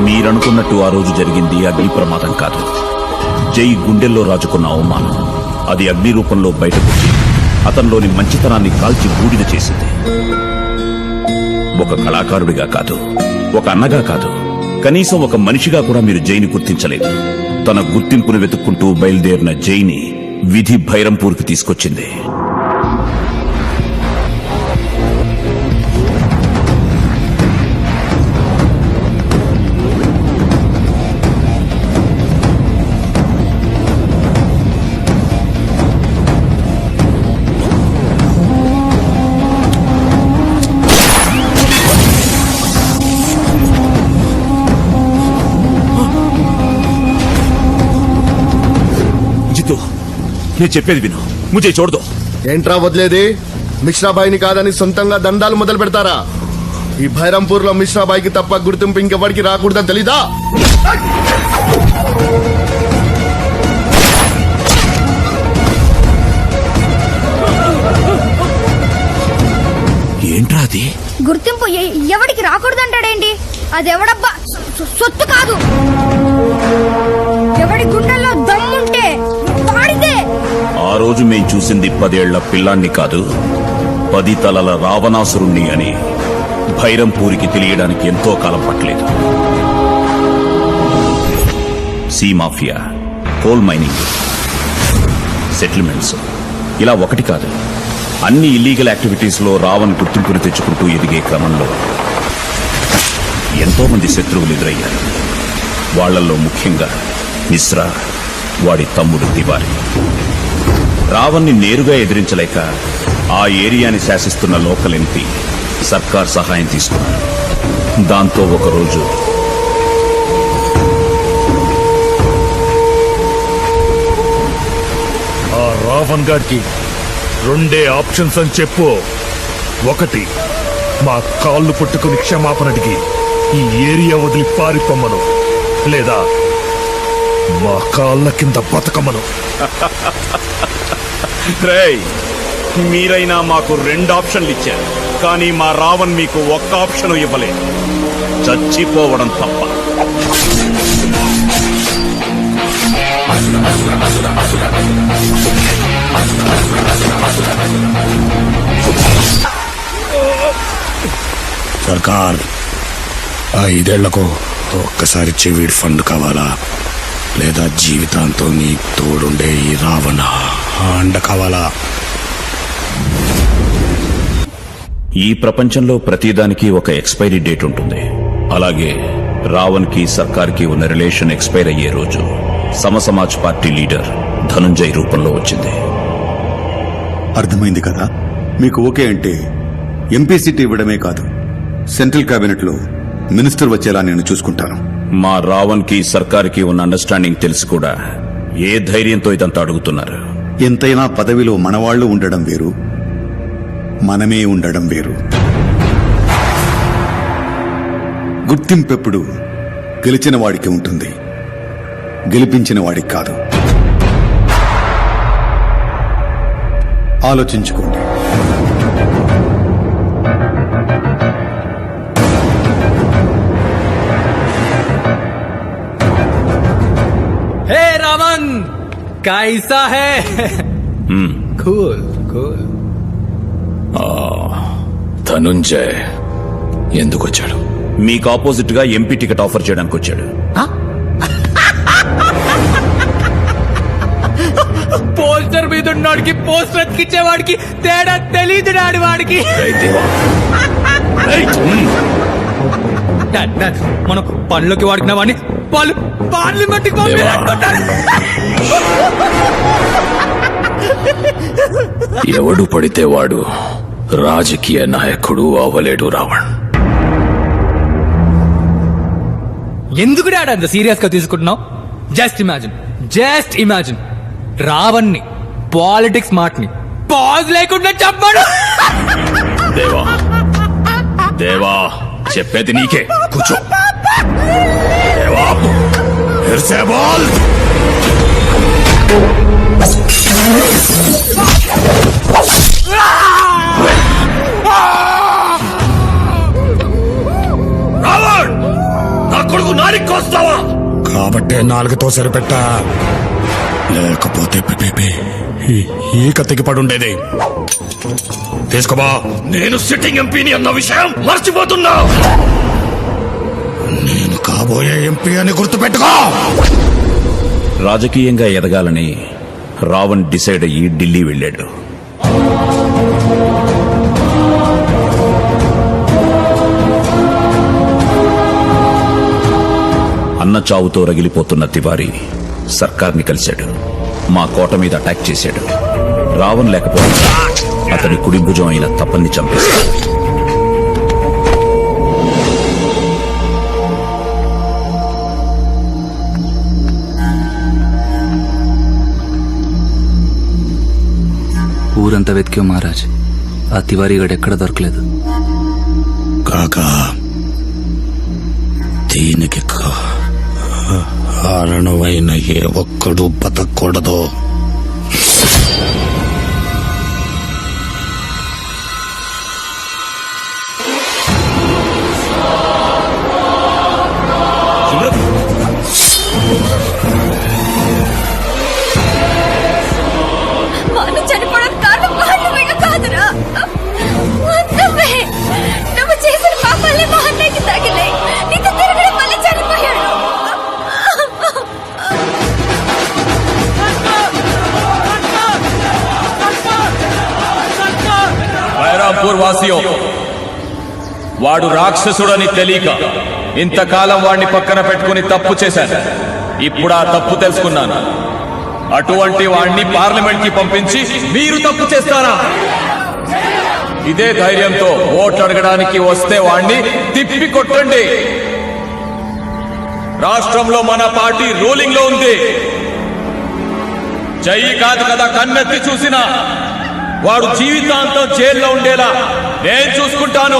మీరనుకున్నట్టు ఆ రోజు జరిగింది అగ్ని ప్రమాదం కాదు. జై గుండెల్లో రాజుకున్న అవమానం అది అగ్ని రూపంలో బయటకొచ్చి అతనిలోని మంచితనాన్ని కాల్చి బూడిద చేసింది. ఒక కళాకారుడిగా కాదు, ఒక అన్నగా కాదు, కనీసం ఒక మనిషిగా కూడా మీరు జైని గుర్తించలేదు. తన గుర్తింపును వెతుక్కుంటూ బయలుదేరిన జైని విధి భైరంపూర్కి తీసుకొచ్చింది. నేను చెప్పేది విను, ముజే చూడదు. ఏంట్రా వదిలేది? మిశ్రాబాయిని కాదని సొంతంగా దండాలు మొదలు పెడతారా? ఈ భైరంపూర్ లో మిశ్రాబాయికి తప్ప గుర్తింపు ఇంకెవరికి రాకూడదని తెలీదా? ఏంట్రా అది? గుర్తింపు ఎవరికి రాకూడదంటాడేంటి? అదెవడబ్బా సొత్తు కాదు. ఎవడి గుండెల్లో దమ్ముంటే వాడితే. ఆ రోజు మేం చూసింది 10 ఏళ్ల పిల్లాన్ని కాదు, 10 తలల రావణాసురుణ్ణి అని భైరంపూరికి తెలియడానికి ఎంతో కాలం పట్టలేదు. సీ మాఫియా, కోల్ మైనింగ్, సెటిల్మెంట్స్, ఇలా ఒకటి కాదు, అన్ని ఇల్లీగల్ యాక్టివిటీస్ లో రావణ్ గుర్తింపును తెచ్చుకుంటూ ఎదిగే క్రమంలో ఎంతో మంది శత్రువులు ఎదురయ్యారు. వాళ్లలో ముఖ్యంగా మిశ్రా, వాడి తమ్ముడు తివారీ. రావణ్ణి నేరుగా ఎదిరించలేక ఆ ఏరియాని శాసిస్తున్న లోకల్ ఎంపీ సర్కార్ సహాయం తీసుకున్నారు. దాంతో ఒకరోజు ఆ రావణ్ గారికి 2 ఆప్షన్స్ అని చెప్పు. 1, మా కాళ్ళు పట్టుకుని క్షమాపణ అడిగి ఈ ఏరియా వదిలి పారిపోమ్మను, లేదా మా కాళ్ళ కింద బతకమను. మీరైనా మాకు 2 ఆప్షన్లు ఇచ్చారు, కానీ మా రావణ్ మీకు 1 ఆప్షన్ ఇవ్వలేదు, చచ్చిపోవడం తప్ప. సర్కార్, 5 ఏళ్లకు ఒక్కసారి చెవిడి ఫండ్ కావాలా, లేదా జీవితాంతం నీ తోడుండే ఈ రావణ అండ కావాలా? ఈ ప్రపంచంలో ప్రతిదానికి ఒక ఎక్స్పైరీ డేట్ ఉంటుంది. అలాగే రావణ్ కి సర్కార్ కి ఉన్న రిలేషన్ ఎక్స్పైర్ అయ్యే రోజు సమసమాజ్ పార్టీ లీడర్ ధనుంజయ్ రూపంలో వచ్చింది. అర్థమైంది కదా? మీకు ఓకే అంటే ఎంపీ సీట్ ఇవ్వడమే కాదు, సెంట్రల్ కేబినెట్ లో మినిస్టర్ వచ్చేలా నేను చూసుకుంటాను. మా రావణ్ కి సర్కార్ కి ఉన్న అండర్స్టాండింగ్ తెలిసి కూడా ఏ ధైర్యంతో ఇదంతా అడుగుతున్నారు? ఎంతైనా పదవిలో మనవాళ్లు ఉండడం వేరు, మనమే ఉండడం వేరు. గుర్తింపెప్పుడు గెలిచిన వాడికి ఉంటుంది, గెలిపించిన వాడికి కాదు. ఆలోచించుకోండి. हे रावण, कैसा है? Cool cool. ధనుంజయ్ ఎందుకు వచ్చాడు? మీకు ఆపోజిట్ గా ఎంపీ టికెట్ ఆఫర్ చేయడానికి వచ్చాడు. పోస్టర్ మీద ఉన్నవాడికి పోస్టర్ అతికిచ్చేవాడికి తేడా తెలీదు డాడి వాడికి. మనం పనులకి వాడుకున్న వాడిని వాళ్ళు పార్లమెంట్కి పంపించారు. ఎవడు పడితే వాడు రాజకీయ నాయకుడు అవ్వలేడు రావణ్. ఎందుకు డాడ్ అంత సీరియస్ గా తీసుకుంటున్నావు? జస్ట్ ఇమాజిన్ రావణ్ ని, పాలిటిక్స్ మాట ని పాజ్ లేకుండా చెప్పాడు. దేవా దేవా చెప్పేది నీకే, కూర్చో. దేవా ఫిర్సే బోల్. రావణ్ నా కొడుకు నా నారికొస్తావా? కాబట్టే నాలుగుతో సరిపెట్టా, లేకపోతే ఈ కత్తికి పడుండేది. తీసుకోబా. నేను సిట్టింగ్ ఎంపీని అన్న విషయం మర్చిపోతున్నా. నేను కాబోయే ఎంపీ అని గుర్తుపెట్టుకో. రాజకీయంగా ఎదగాలని రావణ్ డిసైడ్ అయ్యి ఢిల్లీ వెళ్ళాడు. అన్న చావుతో రగిలిపోతున్న తివారీ సర్కార్ని కలిశాడు. మా కోట మీద అటాక్ చేశాడు. రావణ్ లేకపోతే అతని కుడి భుజం అయిన తపన్ని చంపేశాడు. ఊరంతా వెతికాం మహారాజ్, ఆ తివారీగాడు ఎక్కడ దొరకలేదు. కాకా, దీనికి కారణమైన ఏ ఒక్కడు బతకూడదు. వాళ్ళు చనిపోవడం కారణం వాళ్ళు వీళ్ళు కాదురా. నువ్వే నువ్వు చేసిన పాపాలే మా అన్నయ్యకి తగిలాయి. నీతో తిరగడం వల్ల చనిపోయాడు. బైరాంపూర్ వాసియో, వాడు రాక్షసుడని తెలియక ఇంతకాలం వాడిని పక్కన పెట్టుకుని తప్పు చేశాను. ఇప్పుడు ఆ తప్పు తెలుసుకున్నాను. అటువంటి వాడిని పార్లమెంట్ కి పంపించి మీరు తప్పు చేస్తారా? ఇదే ధైర్యంతో ఓట్లు అడగడానికి వస్తే వాడిని తిప్పి కొట్టండి. రాష్ట్రంలో మన పార్టీ రూలింగ్ లో ఉంది. చెయ్యి కాదు కదా కన్నెత్తి చూసినా వాడు జీవితాంతం జైల్లో ఉండేలా నేను చూసుకుంటాను.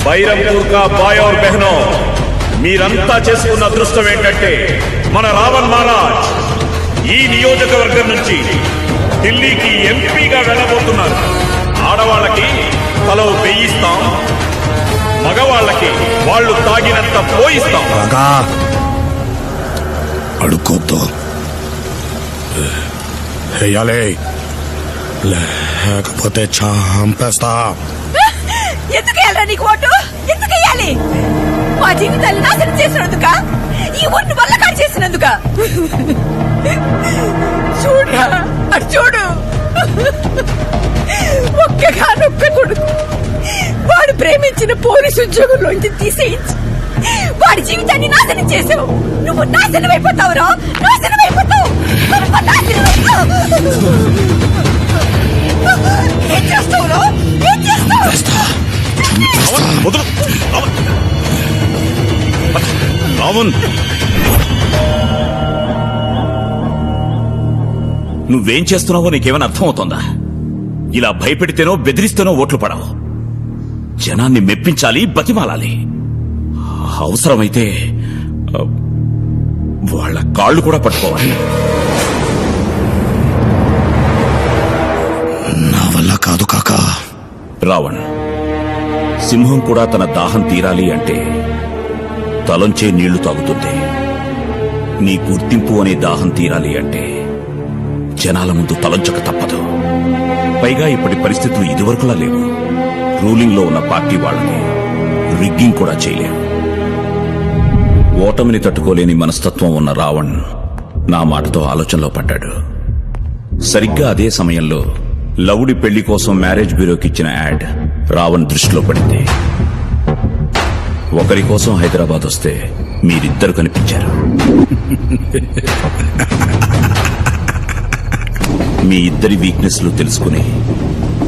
బైరంపూర్ కా బాయ్ और బహనో, మీరంతా చేసుకున్న అదృష్టం ఏంటంటే మన రావణ్ మహారాజ్ ఈ నియోజకవర్గం నుంచి ఢిల్లీకి ఎంపీగా వెళ్ళబోతున్నారు. ఆడవాళ్ళకి తలో వేయిస్తాం, మగవాళ్ళకి వాళ్ళు తాగినంత పోయిస్తాం. కాకా, అడుక్కోద్దు, వేయాలి, లేకపోతే చంపేస్తా. ఎందుకు వేయాలరా నీకు ఓటు? ఎందుకు వేయాలి? మా జీవితాన్ని నాశనం చేసినందుక? ఈ ఊరిని వల్లకాడు చేసినందుక? చూడరా, అటు చూడు. ఒక్కగానొక్క కొడుకు వాడు ప్రేమించిన పోలీసు ఉద్యోగంలోంచి తీసేయించి వాడి జీవితాన్ని నాశనం చేసావు. నువ్వు నాశనం అయిపోతావురా, నాశనం అయిపోతావు. ఏం చేస్తావురా? ఏం చేస్తావు? రావణ్, నువ్వేం చేస్తున్నావో నీకేమైనా అర్థమవుతోందా? ఇలా భయపెడితేనో బెదిరిస్తేనో ఓట్లు పడవు. జనాన్ని మెప్పించాలి, బతిమాలాలి. అవసరమైతే వాళ్ళ కాళ్ళు కూడా పట్టుకోవాలి. నా వల్ల కాదు కాకా. రావణ్, సింహం కూడా తన దాహం తీరాలి అంటే తలంచే నీళ్లు తాగుతుంది. నీ గుర్తింపు అనే దాహం తీరాలి అంటే జనాల ముందు తలంచక తప్పదు. పైగా ఇప్పటి పరిస్థితులు ఇదివరకులా లేవు. రూలింగ్ లో ఉన్న పార్టీ వాళ్ళని రిగ్గింగ్ కూడా చేయలేవు. ఓటమిని తట్టుకోలేని మనస్తత్వం ఉన్న రావణ్ నా మాటతో ఆలోచనలో పడ్డాడు. సరిగ్గా అదే సమయంలో లవుడి పెళ్లి కోసం మ్యారేజ్ బ్యూరోకి ఇచ్చిన యాడ్ రావణ్ దృష్టిలో పడింది. ఒకరి కోసం హైదరాబాద్ వస్తే మీరిద్దరు కనిపించారు. మీ ఇద్దరి వీక్నెస్లు తెలుసుకుని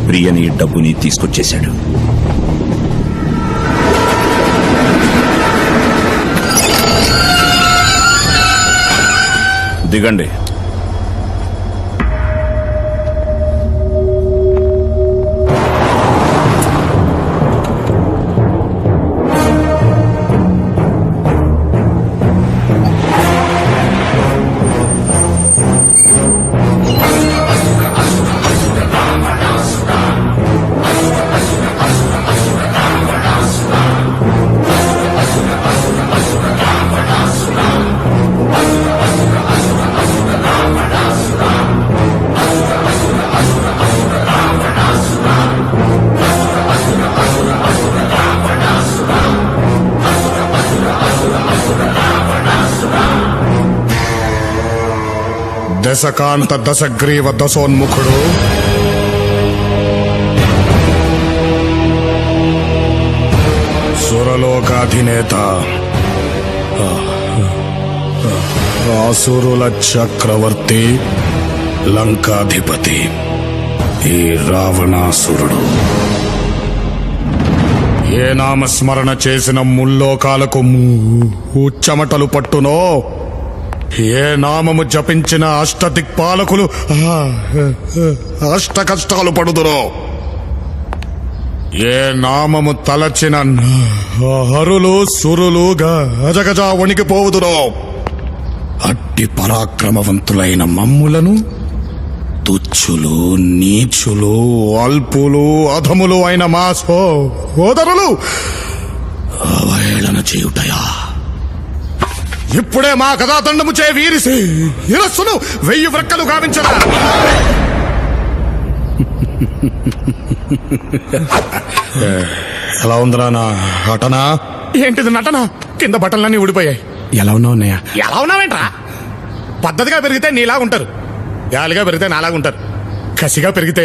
ప్రియని, డబ్బుని తీసుకొచ్చేశాడు. దిగండి. దశకాంత దశగ్రీవ దశోన్ముఖుడు సురలోకాధినేత ఆసురుల చక్రవర్తి లంకాధిపతి ఈ రావణాసురుడు ఏ నామస్మరణ చేసిన ముల్లోకాలకు చెమటలు పట్టునో, ఏ నామము జపించిన అష్టదిక్పాలకులు అష్ట కష్టాలు పడుదురో, ఏ నామము తలచిన హరులు సురులు గజగజ వణికిపోవుదురో, అట్టి పరాక్రమవంతులైన మమ్ములను తుచ్చులు నీచులు అల్పులు అధములు అయిన మా సోదరులు అవహేళన చేయుటయా? ఇప్పుడే మా కథాతండము చే వీరిసి ఇరస్సును 1000 వ్రక్కలు గావించరా. ఎలా ఉందిరా నా నటన? ఏంటిది నటన? కింద బట్టలన్నీ ఊడిపోయాయి. ఎలా ఉన్నావు అన్నయ్య? ఎలా ఉన్నావేంట్రా? పద్ధతిగా పెరిగితే నీలా ఉంటారు, గాలిగా పెరిగితే నాలాగా ఉంటారు, కసిగా పెరిగితే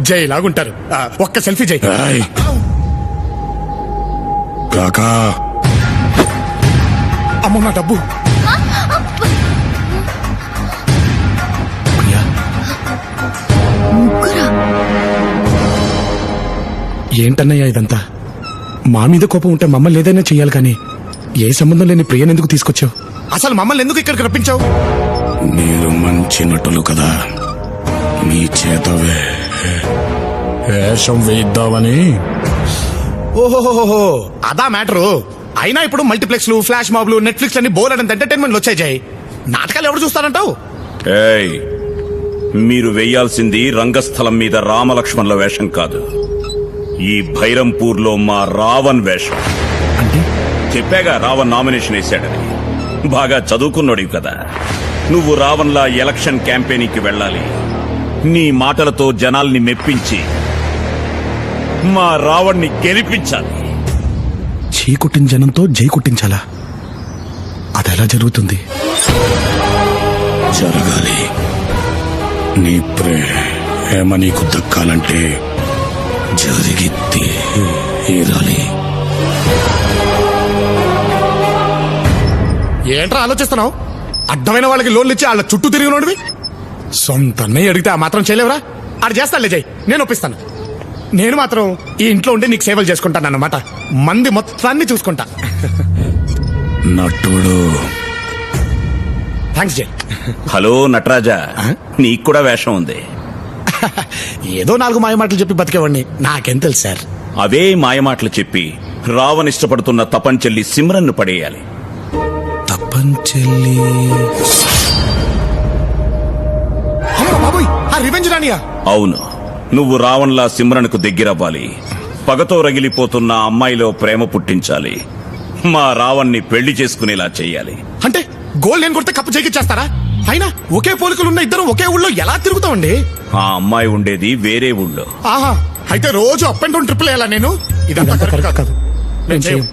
జైలాగుంటారు. ఒక్క సెల్ఫీ జై. కాకా అమ్మ నా డబ్బు. ఏంటన్నయ్యా ఇదంతా? మా మీద కోపం ఉంటే మమ్మల్ని ఏదైనా చెయ్యాలి కానీ ఏ సంబంధం లేని ప్రియని ఎందుకు తీసుకొచ్చావు? అసలు మమ్మల్ని ఎందుకు ఇక్కడికి రప్పించావు? మీరు మంచి నటులు కదా, మీ చేత వేషం వేయిద్దామని. ఓహోహోహో, అదా మ్యాటరు. అయినా ఇప్పుడు మల్టీప్లెక్స్లు, ఫ్లాష్ మాబ్లు, నెట్ఫ్లిక్స్ అన్ని బోలెడంత ఎంటర్టైన్మెంట్లు వచ్చాయి జై. నాటకాలు ఎవరు చూస్తారంటావు? ఏయ్, మీరు వెయ్యాల్సింది రంగస్థలం మీద రామలక్ష్మణుల వేషం కాదు, ఈ భైరంపూర్లో మా రావణ్ వేషం. అంటే చెప్పాగా రావణ్ నామినేషన్ వేశాడని. బాగా చదువుకున్నాడు కదా. నువ్వు రావణ్లా ఎలక్షన్ క్యాంపెయినింగ్కి వెళ్ళాలి, నీ మాటలతో జనాల్ని మెప్పించి మా రావణ్ణి గెలిపించాలి. చీ కొట్టిన జనంతో జై కొట్టించాలా? అదెలా జరుగుతుంది? జరగాలి. నీ ప్రేమ నీకు దక్కాలంటే జరిగి తీరాలి. ఏంట్రా ఆలోచిస్తున్నావు? అడ్డమైన వాళ్ళకి లోన్లు ఇచ్చి వాళ్ళ చుట్టూ తిరిగినోడివి. సొంత అన్నయ్య అడిగితే ఆ మాత్రం చేయలేవరా? ఆడు చేస్తానులే జై, నేను ఒప్పిస్తాను. నేను మాత్రం ఈ ఇంట్లో ఉండి నీకు సేవలు చేసుకుంటాను అన్నమాట. మంది మొత్తాన్ని చూసుకుంటా. నటుడు. థ్యాంక్స్ జై. హలో నటరాజా, నీకు కూడా వేషం ఉంది. ఏదో 4 మాయమాటలు చెప్పి బతికేవాడిని, నాకేం తెలుసు సార్. అవే మాయమాటలు చెప్పి రావణ్ ఇష్టపడుతున్న తపంచెల్లి సిమ్రన్ను పడేయాలి. తపంచెల్లి? బాబోయ్, ఆ రివెంజ్ రానియా? అవును, నువ్వు రావణ్లా సిమ్రన్కు దగ్గరవ్వాలి. పగతో రగిలిపోతున్న అమ్మాయిలో ప్రేమ పుట్టించాలి. మా రావణ్ణి పెళ్లి చేసుకునేలా చెయ్యాలి. అంటే గోల్ నేను కొడితే కప్పు చేస్తారా? అయినా ఒకే పోలికలున్న ఇద్దరు ఒకే ఊళ్ళో ఎలా తిరుగుతామండి? ఆ అమ్మాయి ఉండేది వేరే ఊళ్ళో. ఆహా, అయితే రోజు అప్ అండ్ డౌన్ ట్రిపుల్ వేయాలా నేను? ఇదంతా కరెక్ట్ కాదు. నేను చేయం.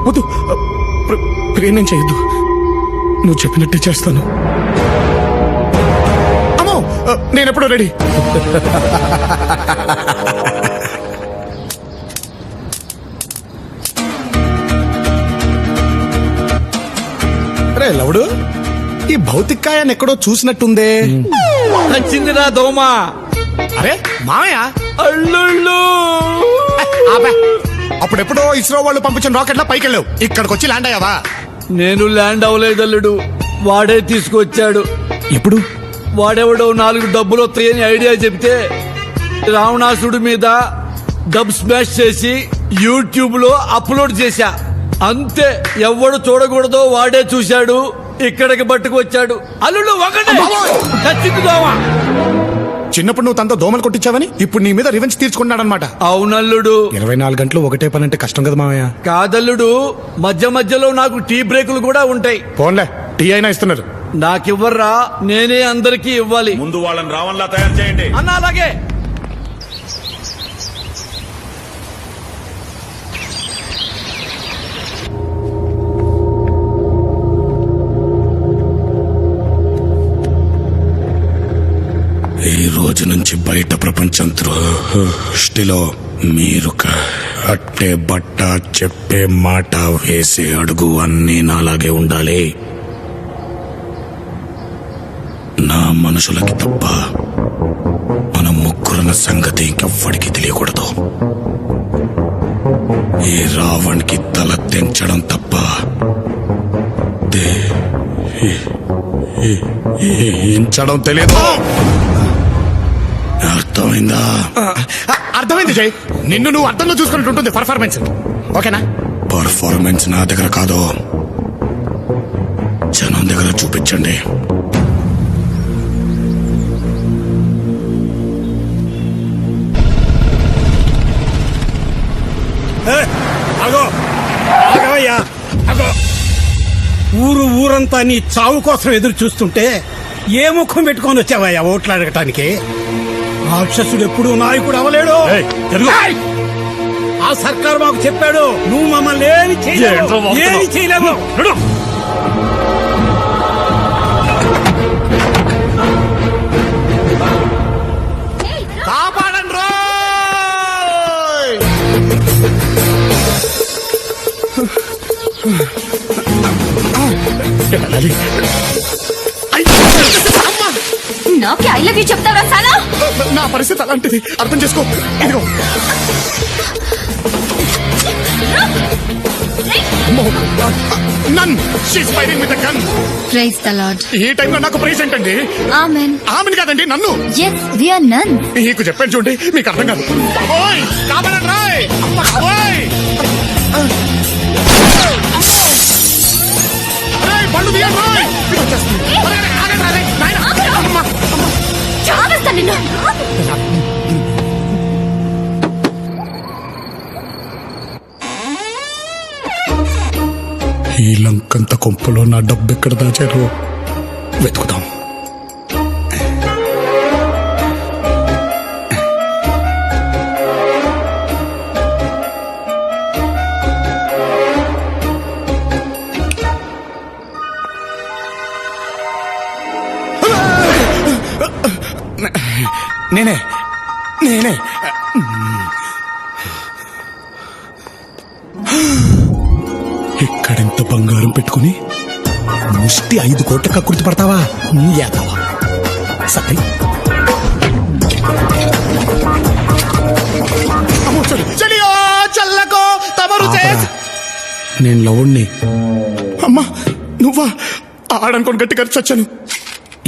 వద్దు, నేను చేయొద్దు. నువ్వు చెప్పినట్టే చేస్తాను. అమ్మో, నేనెప్పుడో రెడీ. రే లవుడు, ఈ భౌతికాయాన్ని ఎక్కడో చూసినట్టుందే. వచ్చిందిరా దోమ. అరే మామయ్య, అల్లుళ్ళు. అప్పుడెప్పుడో ఇస్రో వాళ్ళు పంపించిన రాకెట్లా పైకి వెళ్ళావు, ఇక్కడికి వచ్చి ల్యాండ్ అయ్యావా? నేను ల్యాండ్ అవ్వలేదు అల్లుడు, వాడే తీసుకొచ్చాడు. ఎప్పుడు? వాడెవడో 4 డబ్బులు వస్తాయని ఐడియా చెప్తే రావణాసుడి మీద డబ్ స్మాష్ చేసి యూట్యూబ్ లో అప్లోడ్ చేశా. అంతే, ఎవడు చూడకూడదో వాడే చూశాడు, ఇక్కడికి పట్టుకొచ్చాడు. అల్లుడు ఒకటే ఖచ్చితంగా దోమ. చిన్నప్పుడు నువ్వు తనతో దోమలు కొట్టించావని ఇప్పుడు నీ మీద రివెంజ్ తీర్చుకున్నాడనమాట. అవునల్లుడు. 24 గంటలు ఒకటే పని అంటే కష్టం కదా మామయ్య. కాదల్లుడు, మధ్య మధ్యలో నాకు టీ బ్రేకులు కూడా ఉంటాయి. పోన్లే, టీ అయినా ఇస్తున్నారు. నాకివ్వర్రా, నేనే అందరికీ ఇవ్వాలి. ముందు వాళ్ళని రావణ్లా తయారు చేయండి. అన్న అలాగే. రోజు నుంచి బయట ప్రపంచం దృష్టిలో మీరు అట్టే బట్ట చెప్పే మాట వేసే అడుగు అన్నీ నాలాగే ఉండాలి. నా మనుషులకి తప్ప మన ముగ్గురున్న సంగతి ఇంకెవ్వడికి తెలియకూడదు. ఈ రావణ్కి తల తెంచడం తప్ప ఎంచడం తెలియదు. అర్థమైందా? అర్థమైంది జై. నిన్ను నువ్వు అర్థంలో చూసుకున్నట్టు ఉంటుంది పర్ఫార్మెన్స్. ఓకేనా? పర్ఫార్మెన్స్ నా దగ్గర కాదు, జనం దగ్గర చూపించండి. ఊరంతా నీ చావు కోసం ఎదురు చూస్తుంటే ఏ ముఖం పెట్టుకొని వచ్చావయ్యా ఓట్లు అడగటానికి? రాక్షసుడు ఎప్పుడు నాయకుడు అవలేడు. ఆ సర్కారు మాకు చెప్పాడు, నువ్వు మమ్మల్ని ఏమి చేయలేవు. కాపాడండి రోయ్. నాకే ఐ లవ్ యూ చెప్తావా సాలా? నా పరిస్థితి అలాంటిది, అర్థం చేసుకో. ఇదిగో nun she's firing with gun. Praise the lord. ఈ టైంలో నాకు ప్రైజ్ ఏంటండి? ఆమెన్. ఆమెను కాదండి, నన్ను. yes we are none. నీకు చెప్పాను చూడండి, మీకు అర్థం కాదు. ఓయ్ కాపాడండి రాయ్. ఓయ్ పళ్ళు తీయండి రాయ్. చావస్తా నిన్ను. ఈ లంకంత కొంపలో నా డబ్బు ఎక్కడ దాచారు వెతుకుదాం. నేనే ఇక్కడెంత బంగారం పెట్టుకుని ముష్టి 5 కోట్ల కక్కుర్తి పడతావా? ఏతావా సత్య చల్లకో తమరు. నేను లవుణ్ణి. అమ్మా నువ్వా? ఆడనుకోని గట్టిగా చచ్చాను.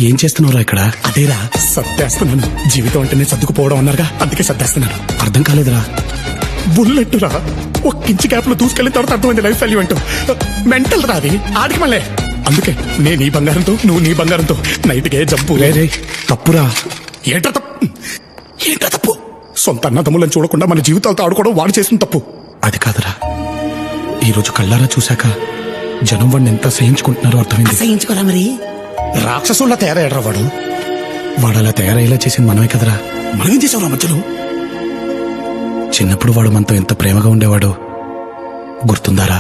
ఏం చేస్తున్నావురా ఇక్కడ? అదేరా సర్దేస్తున్నాను. జీవితం అంటేనే సర్దుకుపోవడం అన్నారుగా, అందుకే సర్దేస్తున్నాను. అర్థం కాలేదురా. బుల్లెట్ రా, ఒక ఇంచు గ్యాప్ లో దూసుకెళ్ళిన తర్వాత అర్థమైంది లైఫ్ వాల్యూ అంటూ. మెంటల్ రాది ఆడికి మళ్ళీ. అందుకే నేను ఈ బంగారంతో, నువ్వు నీ బంగారంతో నైట్కే జంపు. రే తప్పురా. ఏంటో తప్పు? సొంత అన్నదమ్ములను చూడకుండా మన జీవితాలతో ఆడుకోవడం వాడు చేసిన తప్పు. అది కాదురా, ఈరోజు కళ్ళారా చూశాక జనం వాడిని ఎంత సహించుకుంటున్నారో అర్థమైంది. సహించుకోరా మరి. రాక్షసుల్లా తయారయ్యాడ్రా వాడు. వాడు అలా తయారయ్యేలా చేసింది మనమే కదరా. మనమేం చేసావురా మధ్యలో? చిన్నప్పుడు వాడు మనతో ఎంత ప్రేమగా ఉండేవాడు గుర్తుందారా?